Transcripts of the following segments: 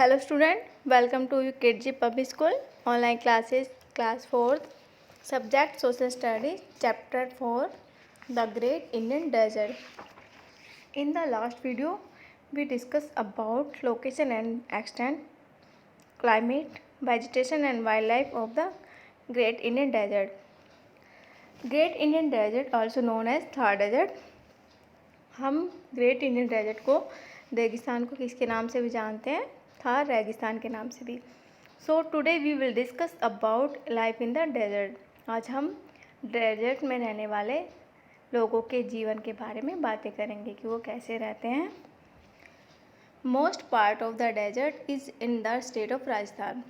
Hello student, welcome to KG Public School online classes class 4th subject social studies chapter 4 the great Indian desert. In the last video we discussed about location and extent, climate, vegetation and wildlife of the great Indian desert. Great Indian desert also known as Thar desert. हम great Indian desert को रेगिस्तान को किसके नाम से भी जानते हैं, थार रेगिस्तान के नाम से भी. So today we will discuss about life in the desert. आज हम डेजर्ट में रहने वाले लोगों के जीवन के बारे में बातें करेंगे कि वो कैसे रहते हैं. Most part of the desert is in the state of Rajasthan.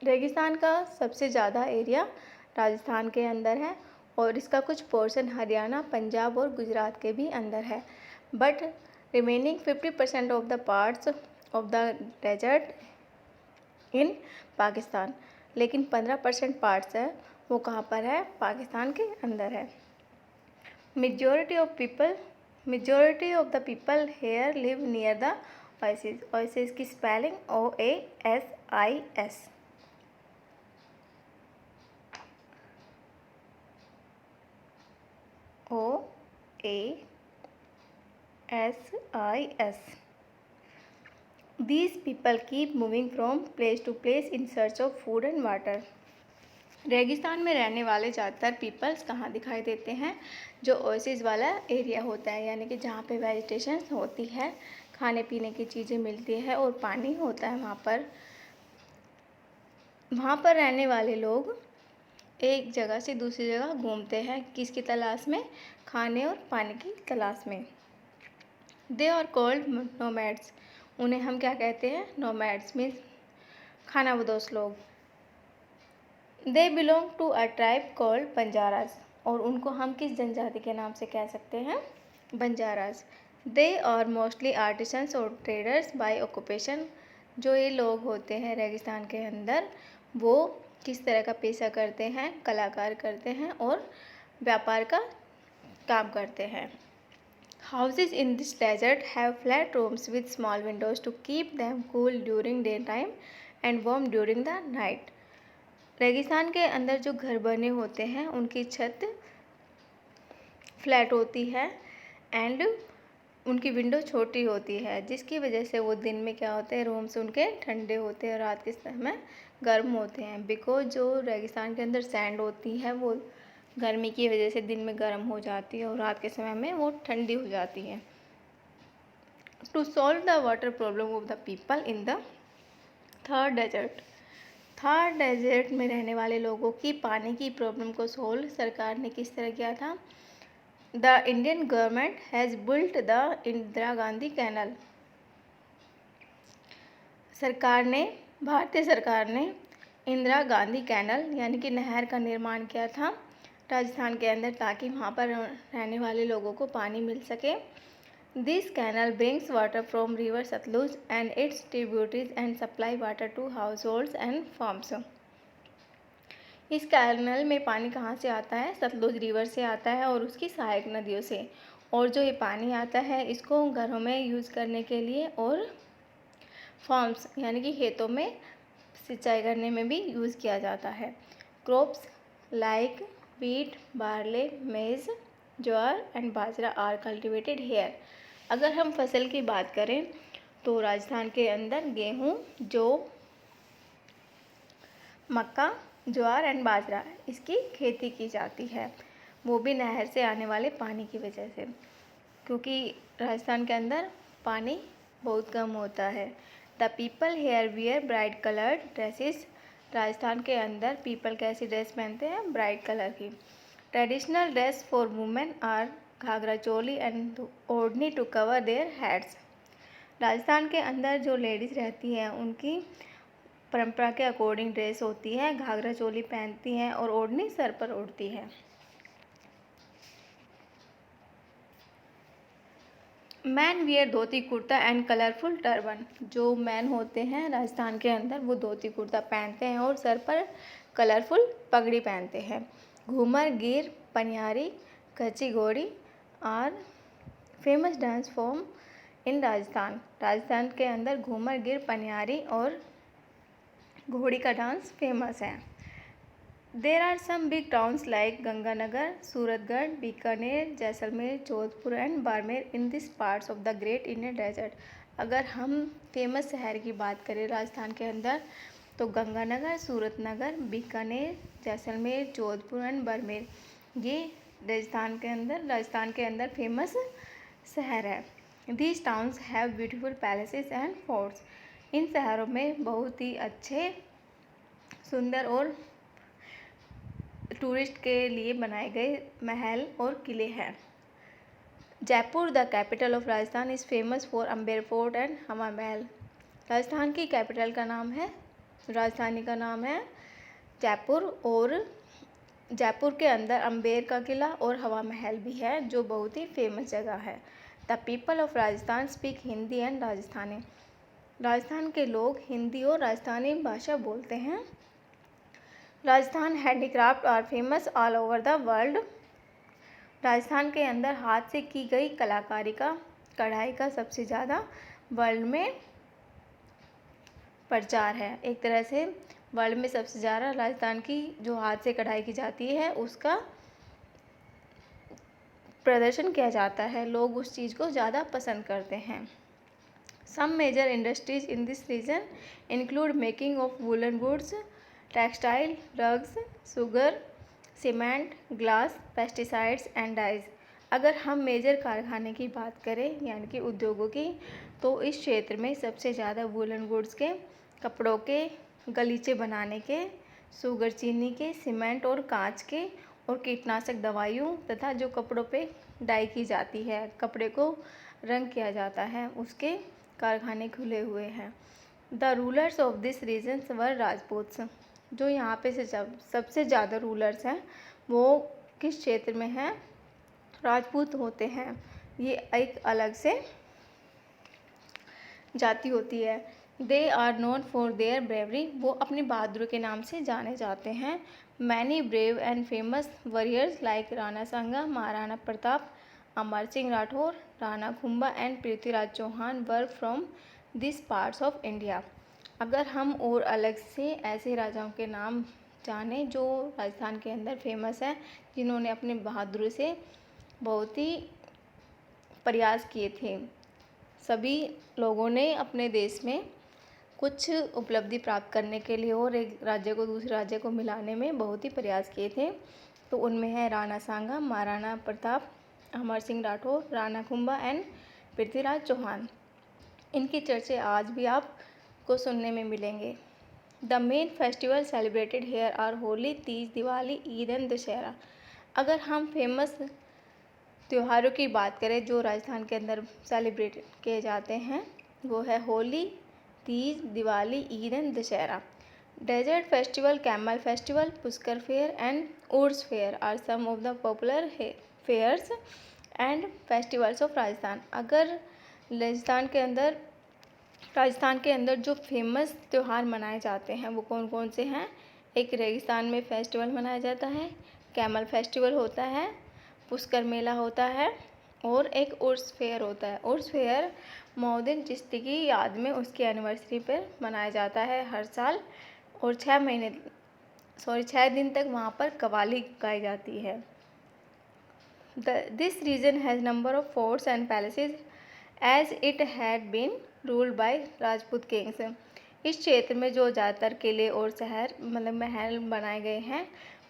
रेगिस्तान का सबसे ज़्यादा एरिया राजस्थान के अंदर है और इसका कुछ पोर्शन हरियाणा, पंजाब और गुजरात के भी अंदर है. But remaining 50% of the parts of the desert in Pakistan. लेकिन 15% पार्ट्स है वो कहाँ पर है, पाकिस्तान के अंदर है. Majority of the people hair live near the oasis. Oasis की spelling OASIS. OASIS. These people keep moving from place to place in search of food and water. रेगिस्तान में रहने वाले ज़्यादातर पीपल्स कहाँ दिखाई देते हैं, जो ओएसिस वाला एरिया होता है, यानी कि जहाँ पे वेजिटेशन होती है, खाने पीने की चीज़ें मिलती है और पानी होता है. वहाँ पर रहने वाले लोग एक जगह से दूसरी जगह घूमते हैं, किसकी तलाश में, खाने और पानी की तलाश में. They are called nomads. उन्हें हम क्या कहते हैं, नोमैड्स मीन्स खानाबदोश लोग. They belong to a tribe called Banjaras. और उनको हम किस जनजाति के नाम से कह सकते हैं, Banjaras. They are mostly artisans और ट्रेडर्स बाय ऑक्यूपेशन. जो ये लोग होते हैं रेगिस्तान के अंदर, वो किस तरह का पेशा करते हैं, कलाकार करते हैं और व्यापार का काम करते हैं. Houses in this desert have flat roofs with small windows to keep them cool during daytime and warm during the night. रेगिस्तान के अंदर जो घर बने होते हैं उनकी छत फ्लैट होती है एंड उनकी विंडो छोटी होती है, जिसकी वजह से वो दिन में क्या होते हैं, रूम्स उनके ठंडे होते हैं और रात के समय गर्म होते हैं. बिकॉज जो रेगिस्तान के अंदर सैंड होती है वो गर्मी की वजह से दिन में गर्म हो जाती है और रात के समय में वो ठंडी हो जाती है. To solve the water problem of the people in the Thar desert. Thar desert में रहने वाले लोगों की पानी की प्रॉब्लम को सोल्व सरकार ने किस तरह किया था. The Indian government has built the Indira Gandhi canal. भारतीय सरकार ने इंदिरा गांधी कैनल यानी कि नहर का निर्माण किया था राजस्थान के अंदर, ताकि वहाँ पर रहने वाले लोगों को पानी मिल सके. This canal brings water from river Sutlej and its tributaries and supply water to household and farms. इस कैनल में पानी कहाँ से आता है, सतलुज रिवर से आता है और उसकी सहायक नदियों से. और जो ये पानी आता है इसको घरों में यूज़ करने के लिए और फार्म्स यानी कि खेतों में सिंचाई करने में भी यूज़ किया जाता है. Crops like wheat, barley, maize, jowar and bajra are cultivated here. अगर हम फसल की बात करें तो राजस्थान के अंदर गेहूँ, जौ, मक्का, ज्वार एंड बाजरा इसकी खेती की जाती है, वो भी नहर से आने वाले पानी की वजह से, क्योंकि राजस्थान के अंदर पानी बहुत कम होता है. The people here wear bright coloured dresses. Rajasthan के अंदर पीपल कैसी ड्रेस पहनते हैं, ब्राइट कलर की. Traditional dress for women are ghagra choli and odhni to cover their heads. Rajasthan के अंदर जो लेडीज़ रहती हैं उनकी परंपरा के अकॉर्डिंग ड्रेस होती है, घाघरा चोली पहनती हैं और ओढ़नी सर पर ओढ़ती है. Man wear dhoti kurta and colourful turban. जो मैन होते हैं राजस्थान के अंदर वो धोती कुर्ता पहनते हैं और सर पर कलरफुल पगड़ी पहनते हैं. घूमर, गिर, Panihari, Kachchhi Ghodi are famous dance form in Rajasthan, Rajasthan के अंदर घूमर, गिर, पनियारी और घोड़ी का डांस फेमस है। There are some big towns like Ganganagar, Suratgarh, Bikaner, Jaisalmer, Jodhpur and Barmer in this parts of the great Indian desert. अगर हम फेमस शहर की बात करें राजस्थान के अंदर तो गंगानगर, सूरतनगर, बीकानेर, जैसलमेर, जोधपुर एंड बाड़मेर ये राजस्थान के अंदर फेमस शहर है। These towns have beautiful palaces and forts. इन शहरों में बहुत ही अच्छे, सुंदर और टूरिस्ट के लिए बनाए गए महल और किले हैं। Jaipur, the capital of Rajasthan, is famous for Amber fort and हवा महल। राजस्थान की कैपिटल का नाम है, राजधानी का नाम है जयपुर, और जयपुर के अंदर अम्बेर का किला और हवा महल भी है जो बहुत ही फेमस जगह है। The people of Rajasthan speak Hindi and Rajasthani. Rajasthan के लोग हिंदी और राजस्थानी भाषा बोलते हैं। Rajasthan handicraft are famous all over the world. Rajasthan के अंदर हाथ से की गई कलाकारी का, कढ़ाई का सबसे ज़्यादा वर्ल्ड में प्रचार है। एक तरह से वर्ल्ड में सबसे ज़्यादा राजस्थान की जो हाथ से कढ़ाई की जाती है उसका प्रदर्शन किया जाता है, लोग उस चीज़ को ज़्यादा पसंद करते हैं। Some major industries in this region include making of woollen goods, textile, rugs, sugar, cement, glass, pesticides and dyes. अगर हम मेजर कारखाने की बात करें यानी कि उद्योगों की, तो इस क्षेत्र में सबसे ज़्यादा वूलन गुड्स के, कपड़ों के, गलीचे बनाने के, शुगर चीनी के, सीमेंट और कांच के, और कीटनाशक दवाइयों तथा जो कपड़ों पे डाई की जाती है, कपड़े को रंग किया जाता है, उसके कारखाने खुले हुए हैं। The rulers of this region were Rajputs. जो यहाँ पे से सबसे ज़्यादा रूलर्स हैं वो किस क्षेत्र में हैं? राजपूत होते हैं। ये एक अलग से जाति होती है। They are known for their bravery. वो अपनी बहादुरी के नाम से जाने जाते हैं। Many brave and famous warriors like Rana Sanga, Maharana Pratap, Amar Singh Rathore, Rana Kumbha and Prithviraj Chauhan were from this parts of India. अगर हम और अलग से ऐसे राजाओं के नाम जाने जो राजस्थान के अंदर फेमस है, जिन्होंने अपनी बहादुरी से बहुत ही प्रयास किए थे, सभी लोगों ने अपने देश में कुछ उपलब्धि प्राप्त करने के लिए और एक राज्य को दूसरे राज्य को मिलाने में बहुत ही प्रयास किए थे। तो उनमें है राणा सांगा, महाराणा प्रताप, अमर सिंह राठौर, राणा कुंभा एंड पृथ्वीराज चौहान। इनकी चर्चे आज भी आपको सुनने में मिलेंगे। The main festival celebrated here are Holi, Teej, Diwali, Eid and Dussehra. अगर हम फेमस त्योहारों की बात करें जो राजस्थान के अंदर सेलिब्रेट किए जाते हैं वो है Holi, Teej, Diwali, Eid and Dussehra. Desert festival, camel festival, Pushkar fair and Urs fair are some of the popular fairs and festivals of Rajasthan. अगर राजस्थान के अंदर जो फेमस त्यौहार मनाए जाते हैं वो कौन कौन से हैं? एक रेगिस्तान में फेस्टिवल मनाया जाता है, कैमल फेस्टिवल होता है, पुष्कर मेला होता है और एक उर्स फेयर होता है। उर्स फेयर मोहद्दीन चिश्ती की याद में उसकी एनिवर्सरी पर मनाया जाता है हर साल, और 6 दिन तक वहाँ पर कव्वाली गाई जाती है। This region has number of forts and palaces as it had been ruled by Rajput kings. इस क्षेत्र में जो ज़्यादातर किले और शहर मतलब महल बनाए गए हैं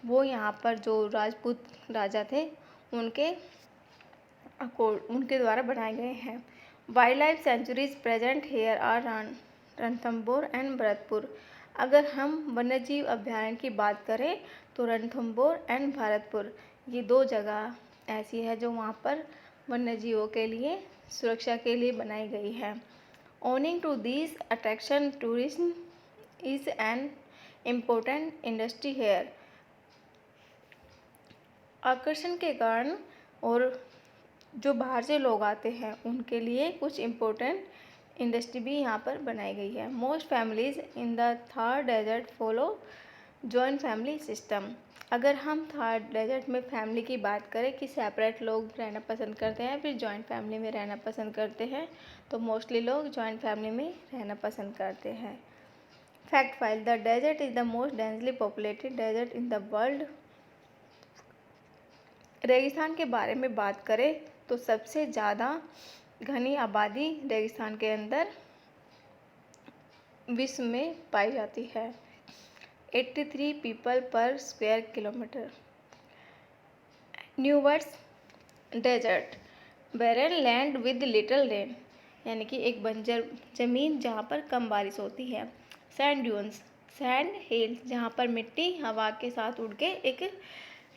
वो यहाँ पर जो राजपूत राजा थे उनके द्वारा बनाए गए हैं। Wild life sanctuaries present here are Ranthambore and Bharatpur. अगर हम वन्यजीव अभ्यारण्य की बात करें तो रणथंभौर एंड भरतपुर ये दो जगह ऐसी है जो वहाँ पर वन्यजीवों के लिए सुरक्षा के लिए बनाई गई है। Owing to this attraction tourism is an important industry here. आकर्षण के कारण और जो बाहर से लोग आते हैं उनके लिए कुछ इम्पोर्टेंट इंडस्ट्री भी यहाँ पर बनाई गई है। Most families in the Thar desert follow joint family system. अगर हम थर्ड डेजर्ट में फैमिली की बात करें कि सेपरेट लोग रहना पसंद करते हैं फिर जॉइंट फैमिली में रहना पसंद करते हैं, तो मोस्टली लोग जॉइंट फैमिली में रहना पसंद करते हैं। Fact file, the desert is the most densely populated desert in the world. रेगिस्तान के बारे में बात करें तो सबसे ज़्यादा घनी आबादी रेगिस्तान के अंदर विश्व में पाई जाती है, 83 people per square kilometre. New words, desert, barren land with little rain, यानी कि एक बंजर ज़मीन जहाँ पर कम बारिश होती है। सैंड ड्यून्स, सैंड हिल्स, जहाँ पर मिट्टी हवा के साथ उड़ के एक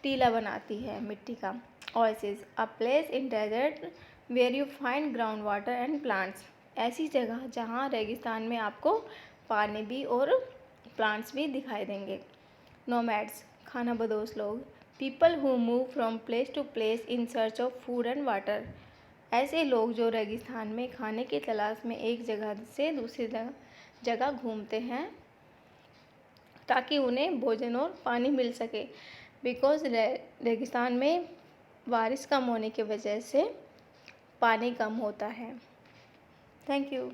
टीला बनाती है मिट्टी का। Oasis, a place in desert where you find ground water and plants, ऐसी जगह जहाँ रेगिस्तान में आपको पानी भी और प्लांट्स भी दिखाई देंगे। नोमैड्स, खानाबदोश लोग, people who move from place to place in search of food and water, ऐसे लोग जो रेगिस्तान में खाने की तलाश में एक जगह से दूसरी जगह घूमते हैं ताकि उन्हें भोजन और पानी मिल सके। बिकॉज रेगिस्तान में बारिश कम होने की वजह से पानी कम होता है। Thank you.